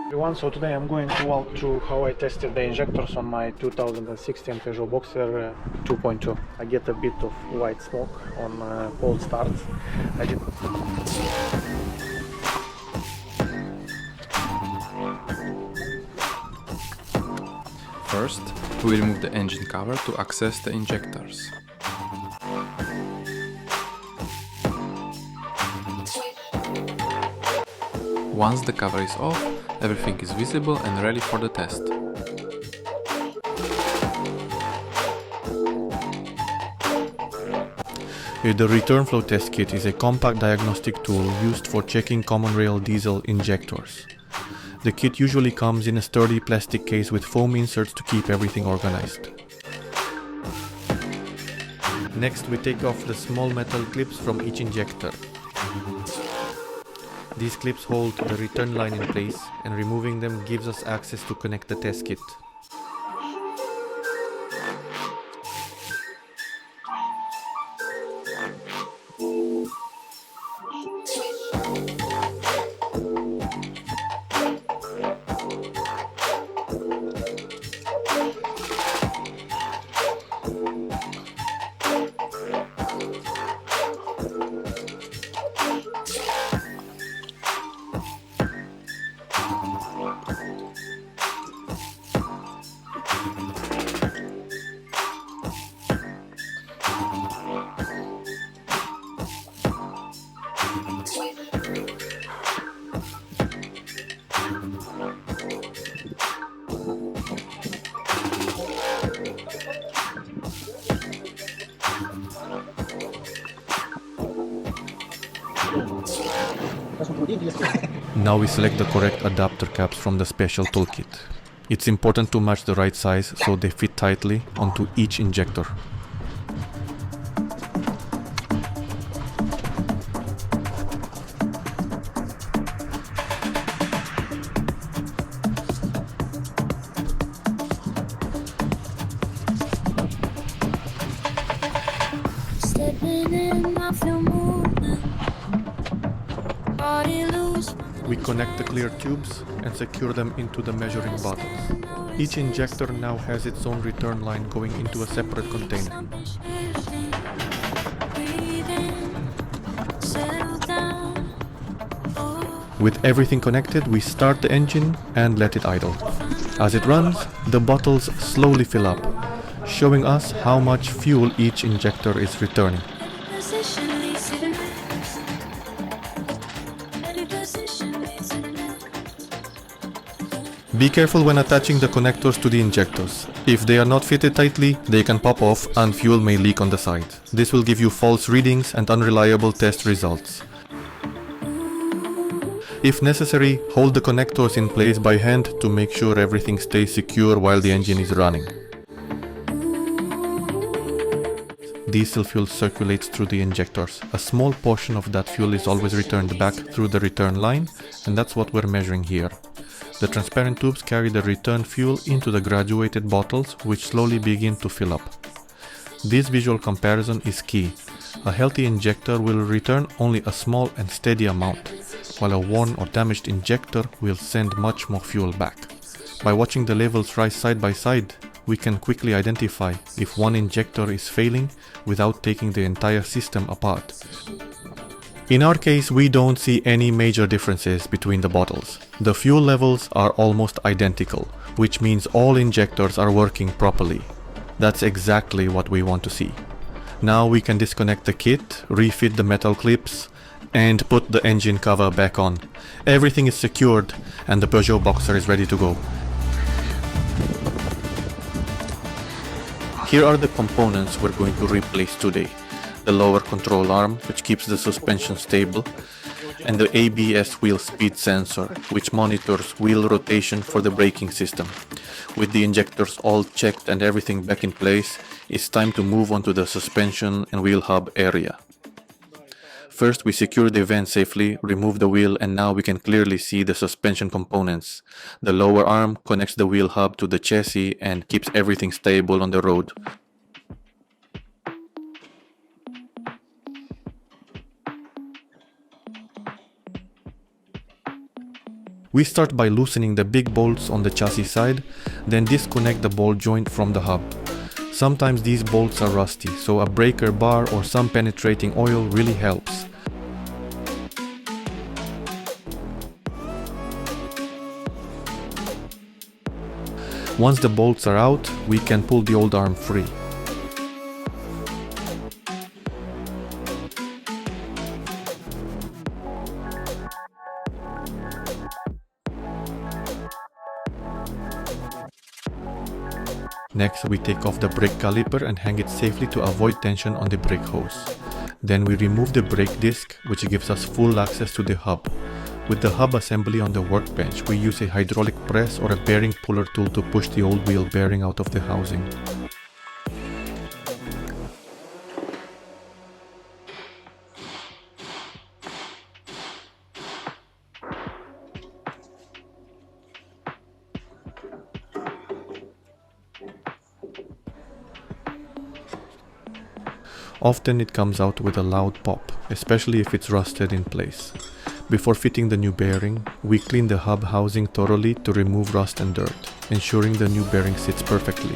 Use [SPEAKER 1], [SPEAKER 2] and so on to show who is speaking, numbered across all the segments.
[SPEAKER 1] Everyone, so today I'm going to walk through how I tested the injectors on my 2016 Peugeot Boxer 2.2. I get a bit of white smoke on cold starts. I did.
[SPEAKER 2] First, we remove the engine cover to access the injectors. Once the cover is off, everything is visible and ready for the test.
[SPEAKER 3] The return flow test kit is a compact diagnostic tool used for checking common rail diesel injectors. The kit usually comes in a sturdy plastic case with foam inserts to keep everything organized. Next, we take off the small metal clips from each injector. These clips hold the return line in place, and removing them gives us access to connect the test kit. Now we select the correct adapter caps from the special toolkit. It's important to match the right size so they fit tightly onto each injector. We connect the clear tubes and secure them into the measuring bottles. Each injector now has its own return line going into a separate container. With everything connected, we start the engine and let it idle. As it runs, the bottles slowly fill up, showing us how much fuel each injector is returning. Be careful when attaching the connectors to the injectors. If they are not fitted tightly, they can pop off and fuel may leak on the side. This will give you false readings and unreliable test results. If necessary, hold the connectors in place by hand to make sure everything stays secure while the engine is running. Diesel fuel circulates through the injectors. A small portion of that fuel is always returned back through the return line, and that's what we're measuring here. The transparent tubes carry the return fuel into the graduated bottles, which slowly begin to fill up. This visual comparison is key. A healthy injector will return only a small and steady amount, while a worn or damaged injector will send much more fuel back. By watching the levels rise side by side, we can quickly identify if one injector is failing without taking the entire system apart. In our case, we don't see any major differences between the bottles. The fuel levels are almost identical, which means all injectors are working properly. That's exactly what we want to see. Now we can disconnect the kit, refit the metal clips, and put the engine cover back on. Everything is secured and the Peugeot Boxer is ready to go. Here are the components we're going to replace today. The lower control arm, which keeps the suspension stable, and the ABS wheel speed sensor, which monitors wheel rotation for the braking system. With the injectors all checked and everything back in place, it's time to move on to the suspension and wheel hub area. First, we secure the vent safely, remove the wheel, and now we can clearly see the suspension components. The lower arm connects the wheel hub to the chassis and keeps everything stable on the road. We start by loosening the big bolts on the chassis side, then disconnect the ball joint from the hub. Sometimes these bolts are rusty, so a breaker bar or some penetrating oil really helps. Once the bolts are out, we can pull the old arm free. Next, we take off the brake caliper and hang it safely to avoid tension on the brake hose. Then we remove the brake disc, which gives us full access to the hub. With the hub assembly on the workbench, we use a hydraulic press or a bearing puller tool to push the old wheel bearing out of the housing. Often it comes out with a loud pop, especially if it's rusted in place. Before fitting the new bearing, we clean the hub housing thoroughly to remove rust and dirt, ensuring the new bearing sits perfectly.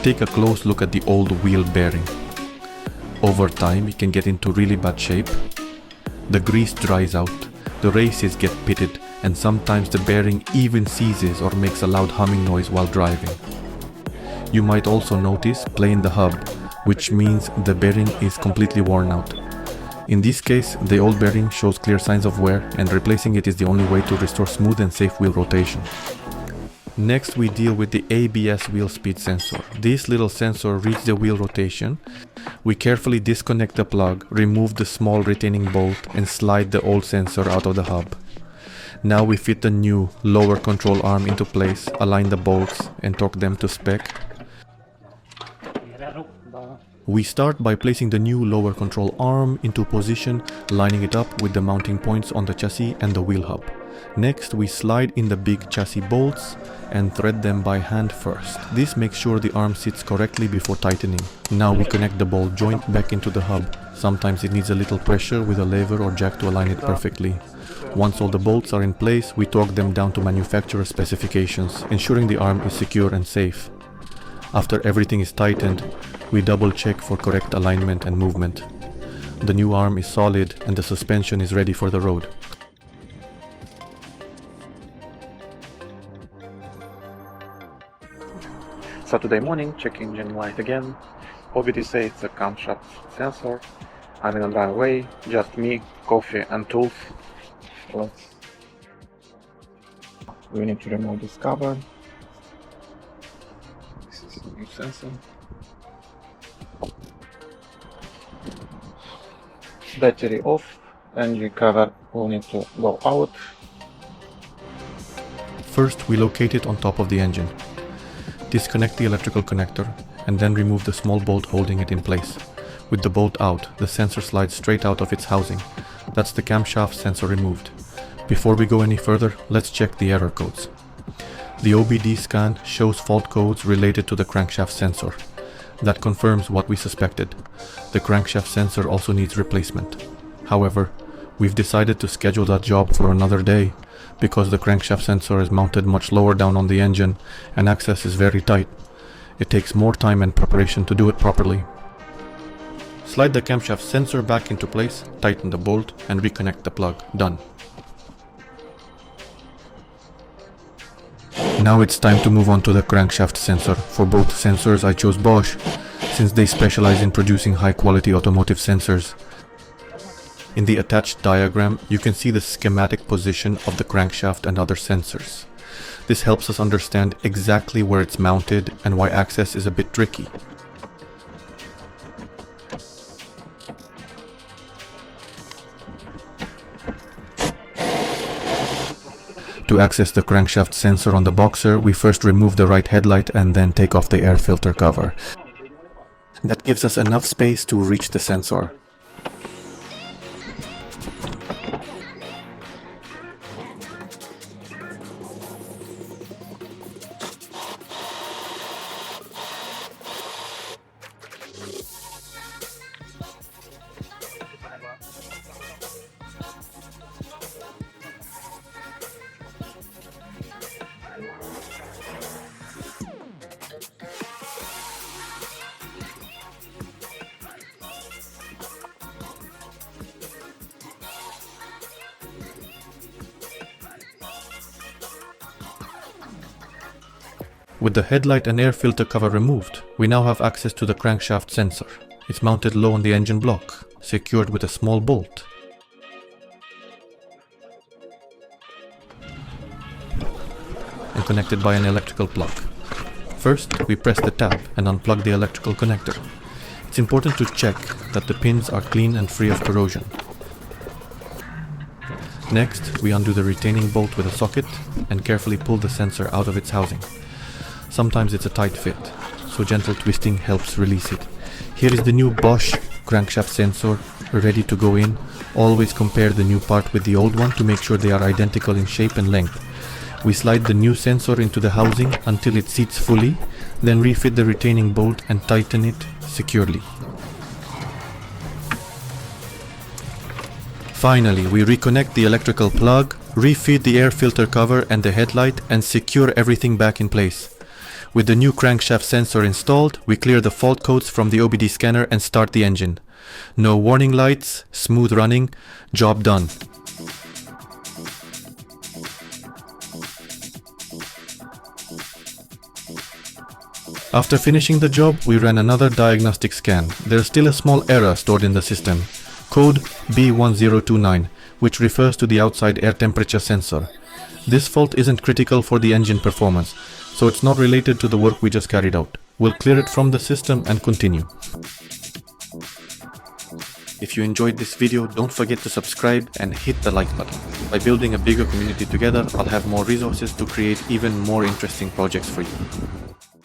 [SPEAKER 3] Take a close look at the old wheel bearing. Over time, it can get into really bad shape. The grease dries out. The races get pitted, and sometimes the bearing even seizes or makes a loud humming noise while driving. You might also notice play in the hub, which means the bearing is completely worn out. In this case, the old bearing shows clear signs of wear, and replacing it is the only way to restore smooth and safe wheel rotation. Next, we deal with the ABS wheel speed sensor. This little sensor reads the wheel rotation. We carefully disconnect the plug, remove the small retaining bolt, and slide the old sensor out of the hub. Now we fit the new lower control arm into place, align the bolts, and torque them to spec. We start by placing the new lower control arm into position, lining it up with the mounting points on the chassis and the wheel hub. Next, we slide in the big chassis bolts and thread them by hand first. This makes sure the arm sits correctly before tightening. Now we connect the ball joint back into the hub. Sometimes it needs a little pressure with a lever or jack to align it perfectly. Once all the bolts are in place, we torque them down to manufacturer specifications, ensuring the arm is secure and safe. After everything is tightened, we double check for correct alignment and movement. The new arm is solid and the suspension is ready for the road.
[SPEAKER 1] Saturday morning, check engine light again. OBD says it's a camshaft sensor. I'm in a driveway, just me, coffee and tools. We need to remove this cover. This is a new sensor. Battery off, engine cover will need to go out.
[SPEAKER 3] First, we locate it on top of the engine. Disconnect the electrical connector and then remove the small bolt holding it in place. With the bolt out, the sensor slides straight out of its housing. That's the camshaft sensor removed. Before we go any further, let's check the error codes. The OBD scan shows fault codes related to the crankshaft sensor. That confirms what we suspected. The crankshaft sensor also needs replacement. However, we've decided to schedule that job for another day because the crankshaft sensor is mounted much lower down on the engine and access is very tight. It takes more time and preparation to do it properly. Slide the camshaft sensor back into place, tighten the bolt and reconnect the plug. Done. Now it's time to move on to the crankshaft sensor. For both sensors I chose Bosch, since they specialize in producing high quality automotive sensors. In the attached diagram, you can see the schematic position of the crankshaft and other sensors. This helps us understand exactly where it's mounted and why access is a bit tricky. To access the crankshaft sensor on the Boxer, we first remove the right headlight and then take off the air filter cover. That gives us enough space to reach the sensor. With the headlight and air filter cover removed, we now have access to the crankshaft sensor. It's mounted low on the engine block, secured with a small bolt. And connected by an electrical plug. First, we press the tab and unplug the electrical connector. It's important to check that the pins are clean and free of corrosion. Next, we undo the retaining bolt with a socket and carefully pull the sensor out of its housing. Sometimes it's a tight fit, so gentle twisting helps release it. Here is the new Bosch crankshaft sensor ready to go in. Always compare the new part with the old one to make sure they are identical in shape and length. We slide the new sensor into the housing until it seats fully, then refit the retaining bolt and tighten it securely. Finally, we reconnect the electrical plug, refeed the air filter cover and the headlight, and secure everything back in place. With the new crankshaft sensor installed, we clear the fault codes from the OBD scanner and start the engine. No warning lights, smooth running, job done. After finishing the job, we ran another diagnostic scan. There's still a small error stored in the system, code B1029, which refers to the outside air temperature sensor. This fault isn't critical for the engine performance, so it's not related to the work we just carried out. We'll clear it from the system and continue. If you enjoyed this video, don't forget to subscribe and hit the like button. By building a bigger community together, I'll have more resources to create even more interesting projects for you.